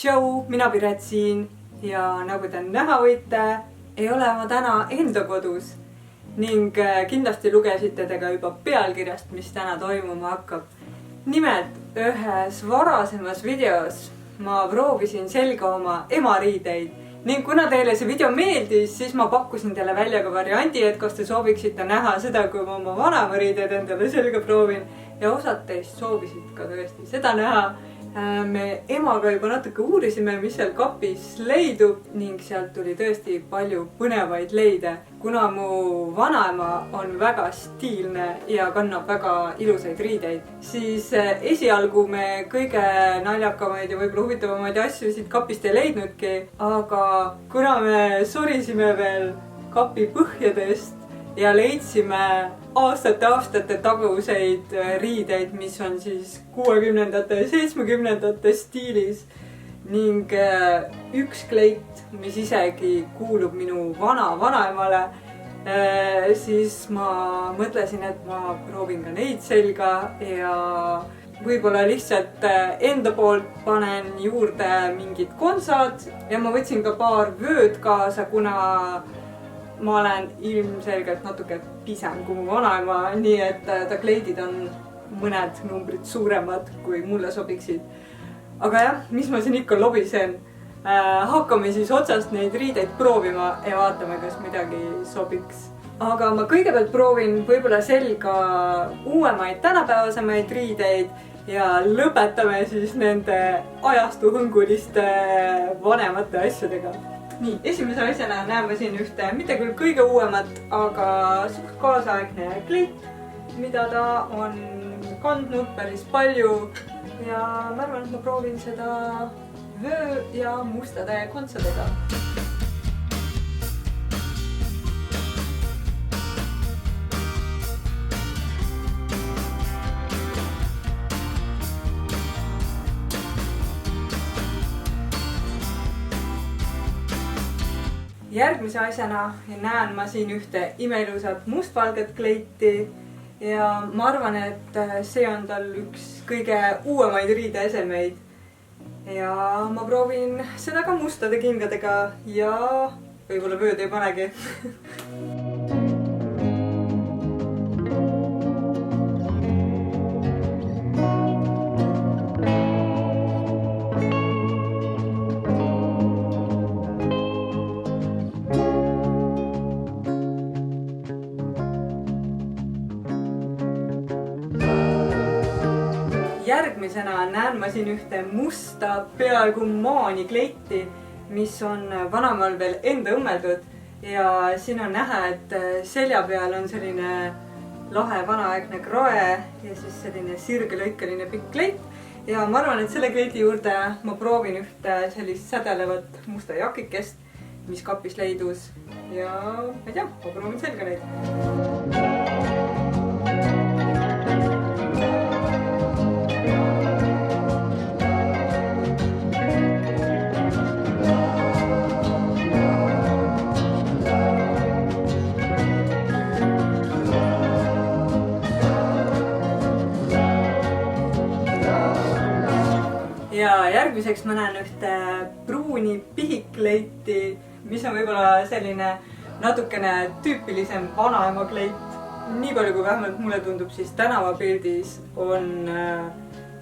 Tšau, mina Piret siin ja nagu te näha võite, ei ole ma täna enda kodus ning kindlasti lugesite te ka juba pealkirjast, mis täna toimuma hakkab. Nimelt ühes varasemas videos ma proovisin selga oma ema riideid ning kuna teile see video meeldis, siis ma pakkusin teile välja ka variandi, et kas te sooviksite näha seda, kui ma oma vanema riideid endale selga proovin ja osad teist soovisid ka tõesti seda näha. Me emaga juba natuke uurisime, mis seal kapis leidub ning sealt tuli tõesti palju põnevaid leide. Kuna mu vanaema on väga stiilne ja kannab väga ilusaid riideid, siis esialgu me kõige naljakamaid ja võib-olla huvitavamaid asju siit kapist ei leidnudki, aga kuna me sorisime veel kapi põhjadest ja leidsime aastate taguseid riideid, mis on siis 60ndate ja 70ndate stiilis ning üks kleit, mis isegi kuulub minu vanaemale, siis ma mõtlesin, et ma proovin ka neid selga ja võib-olla lihtsalt enda poolt panen juurde mingid konsad ja ma võtsin ka paar vööd kaasa, kuna ma olen ilmselgelt natuke pisem kui mu vanaema, nii et ta kleidid on mõned numbrid suuremad, kui mulle sobiksid. Aga jah, mis ma siin ikka lobisen? Hakkame siis otsast neid riideid proovima ja vaatame, kas midagi sobiks. Aga ma kõigepealt proovin võib-olla selga uuemaid tänapäevasemaid riideid ja lõpetame siis nende ajastu hõnguliste vanemate asjadega. Nii, esimese asjana näeme siin ühte, mitte küll kõige uuemat, aga suht kaasaegne kleit, mida ta on kandnud päris palju ja ma arvan, et ma proovin seda vöö ja mustade kontsadega. Järgmise asjana näen ma siin ühte imeilusat mustvalget kleiti ja ma arvan, et see on tal üks kõige uuemaid riideesemeid. Ja ma proovin seda ka mustade kingadega ja võib-olla vööd ei panegi. Järgmisena näen ma siin ühte musta peaaegu maani kleiti, mis on vanaemal veel enda õmmeldud ja siin on näha, et selja peal on selline lahe vanaaegne krae ja siis selline sirgelõikeline pikk kleit ja ma arvan, et selle kleiti juurde ma proovin ühte sellist sädelevat musta jakikest, mis kapis leidus ja ma ei tea, ma proovin selga neid. Ja järgmiseks ma näen ühte pruuni pihikkleiti, mis on võib-olla selline natukene tüüpilisem vanaema kleit. Nii palju kui vähemalt mulle tundub, siis tänavapildis on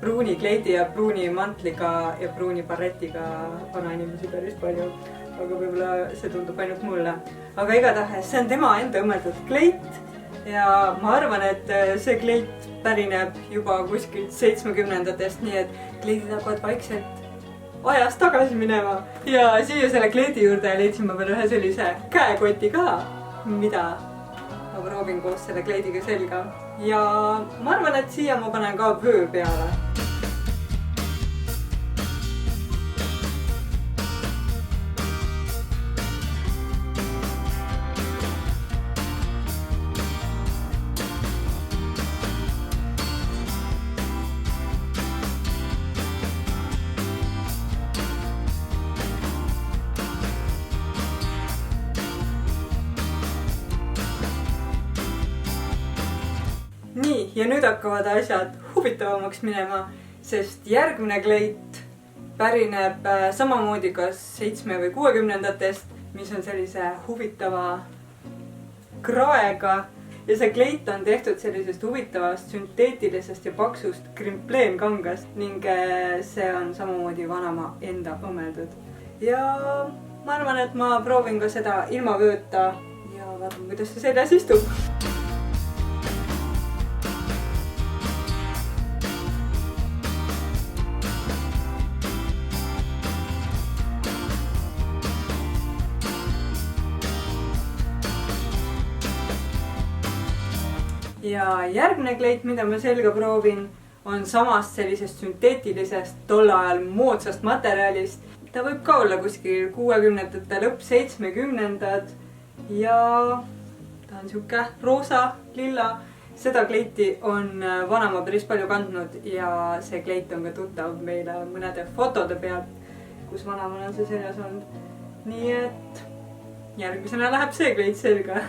pruuni kleidi ja pruuni mantliga ja pruuni barretiga vanainimesi päris palju. Aga võib-olla see tundub ainult mulle. Aga igatahes see on tema enda õmmeldud kleit ja ma arvan, et see kleit pärineb juba kuskilt 70ndatest, nii et kleidid hakkavad vaikselt ajas tagasi minema. Ja siia selle kleidi juurde leidsin ma veel ühe sellise käekoti ka, mida ma proovin koos selle kleidiga selga. Ja ma arvan, et siia ma panen ka vöö peale. Nii, ja nüüd hakkavad asjad huvitavamaks minema, sest järgmine kleit pärineb samamoodi kas 7- või 60-ndatest, mis on sellise huvitava kraega. Ja see kleit on tehtud sellisest huvitavast sünteetilisest ja paksust krimpleenkangast ning see on samamoodi vanaema enda õmmeldud. Ja ma arvan, et ma proovin ka seda ilma vööta ja vaatan, kuidas see seljas istub. Ja järgmine kleit, mida ma selga proovin, on samast sellisest sünteetilisest, tol ajal moodsast materjalist. Ta võib ka olla kuskil 60-ndate lõpp 70-ndad ja ta on siuke roosa, lilla. Seda kleiti on vanaema päris palju kandnud ja see kleit on ka tuttav meile mõnede fotode pealt, kus vanaemal on see seljas olnud. Nii et järgmisena läheb see kleit selga.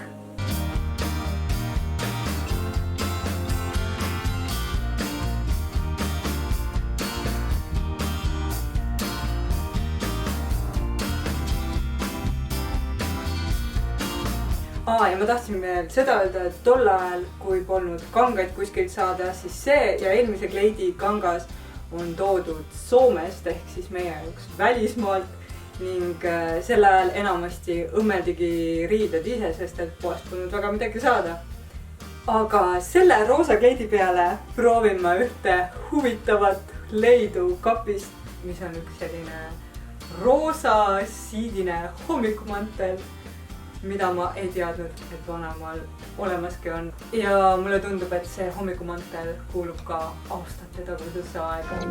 Ja ma tahtsin veel seda öelda, et tol ajal, kui polnud kangaid kuskilt saada, siis see ja eelmise kleidi kangas on toodud Soomest ehk siis meie jaoks välismaalt ning sel ajal enamasti õmmeldigi riided ise, sest et poest polnud väga midagi saada. Aga selle roosa kleidi peale proovin ma ühte huvitavat leidu kapist, mis on üks selline roosa siidine hommikumantel, mida ma ei teadnud, et vanaemal olemaski on. Ja mulle tundub, et see hommikumantel kuulub ka aastate tagusesse aega.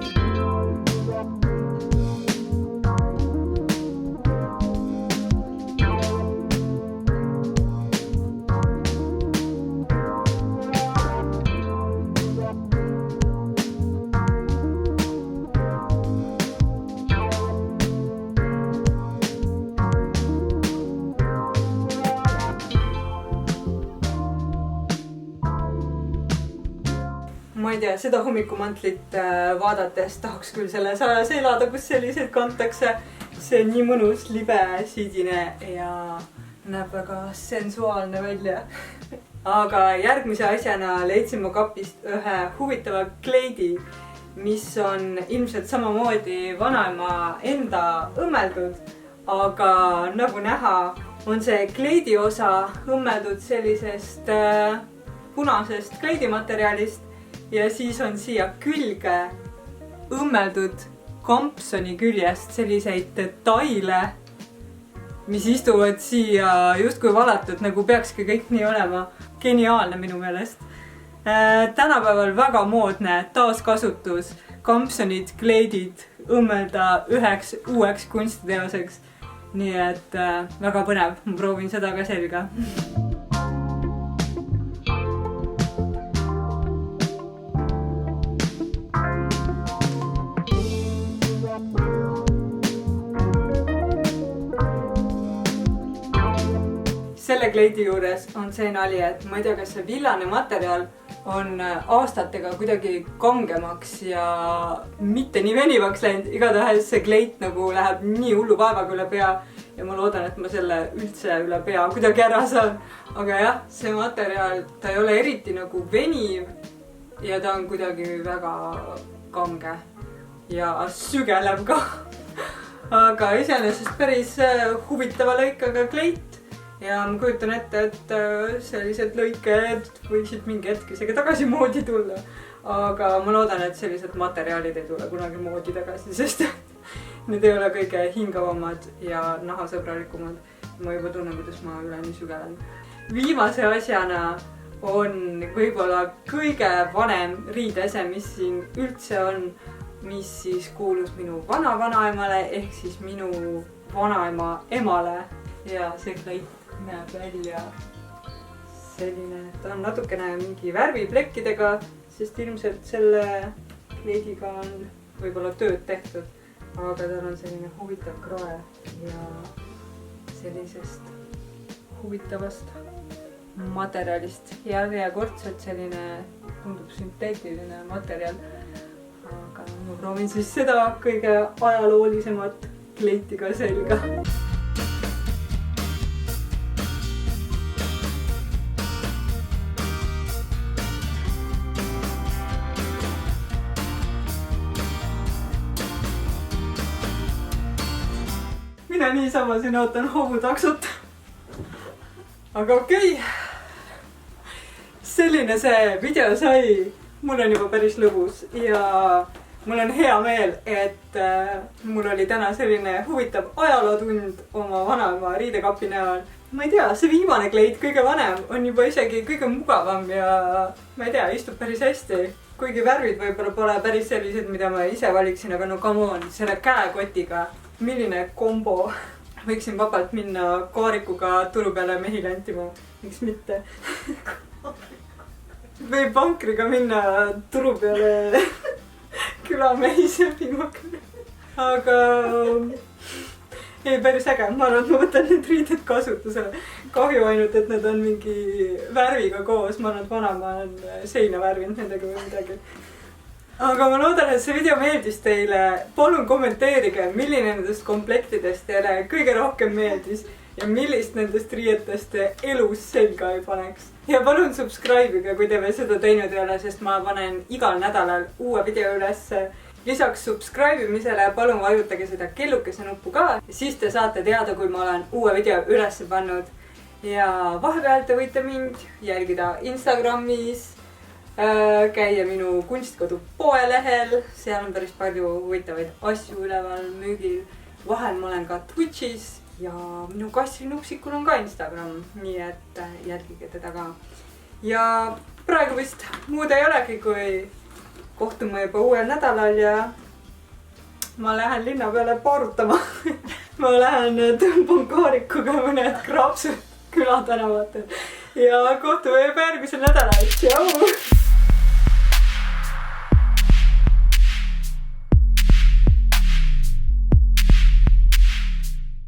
Ma ei tea, seda hommikumantlit vaadates tahaks küll selles ajas elada, kus selliseid kantakse. See on nii mõnus, libe, siidine ja näeb väga sensuaalne välja. Aga järgmise asjana leidsin ma kapist ühe huvitava kleidi, mis on ilmselt samamoodi vanaema enda õmmeldud. Aga nagu näha, on see kleidi osa õmmeldud sellisest punasest kleidimaterjalist. Ja siis on siia külge õmmeldud kampsoni küljest selliseid detaile, mis istuvad siia justkui valatud, nagu peakski kõik nii olema. Geniaalne minu meelest. Tänapäeval väga moodne taaskasutus, kampsonid, kleidid õmmelda üheks uueks kunstiteoseks. Nii et väga põnev, ma proovin seda ka selga. Selle kleidi juures on see nali, et ma ei tea, kas see villane materjal on aastatega kuidagi kangemaks ja mitte nii venivaks läinud. Igatahes see kleit nagu läheb nii hullu vaevaga üle pea ja ma loodan, et ma selle üldse üle pea kuidagi ära saan. Aga jah, see materjal, ta ei ole eriti nagu veniv ja ta on kuidagi väga kange ja sügeleb ka. Aga iseenesest päris huvitava lõikaga kleit. Ja ma kujutan ette, et sellised lõiked võiksid mingi hetk isegi tagasi moodi tulla. Aga ma loodan, et sellised materjalid ei tule kunagi moodi tagasi, sest need ei ole kõige hingavamad ja nahasõbralikumad. Ma juba tunnen, kuidas ma üleni sügelen. Viimase asjana on võib-olla kõige vanem riidese, mis siin üldse on, mis siis kuulus minu vana-vanaemale ehk siis minu vanaema emale. Ja see kleit näeb välja selline, ta on natukene mingi värviplekkidega, sest ilmselt selle kleidiga on võib-olla tööd tehtud, aga tal on selline huvitav krae ja sellisest huvitavast materjalist. Järjekordselt selline tundub sünteetiline materjal, aga mu proovin siis seda kõige ajaloolisemat kleiti ka selga. Mina niisama siin ootan hobutaksot. Aga okei. Selline see video sai. Mul on juba päris lõbus ja mul on hea meel, et mul oli täna selline huvitav ajalootund oma vanaema riidekapi näol. Ma ei tea, see viimane kleit, kõige vanem, on juba isegi kõige mugavam ja ma ei tea, istub päris hästi. Kuigi värvid võib-olla pole päris sellised, mida ma ise valiksin, aga no come on, selle käekotiga. Milline kombo. Võiksin vabalt minna kaarikuga turu peale mehile antima. Miks mitte? Või pankriga minna turu peale külamehi sööbima. Aga ei, päris äge. Ma arvan, et ma võtan need riided kasutusele. Kahju ainult, et need on mingi värviga koos. Ma arvan, et vanema on seina värvinud nendega või midagi. Aga ma loodan, et see video meeldis teile. Palun kommenteerige, milline nendest komplektidest teile kõige rohkem meeldis ja millist nendest riietest te elus selga ei paneks. Ja palun subscribe'iga, kui te veel seda teinud ei ole, sest ma panen igal nädalal uue video ülesse. Lisaks subscribe'imisele palun vajutage seda kellukese nuppu ka. Siis te saate teada, kui ma olen uue video ülesse pannud. Ja vahepeal te võite mind jälgida Instagramis, käia minu kunstkodu poelehel, seal on päris palju huvitavaid asju üleval müügil. Vahel ma olen ka Twitchis ja minu kassil Nupsikul on ka Instagram, nii et jälgige teda ka. Ja praegu vist muud ei olegi, kui kohtume juba uuel nädalal ja ma lähen linna peale paarutama. Ma lähen tõmban kaarikuga mõned kraapsud külatänavatel ja kohtume juba järgmisel nädalal. Tšau!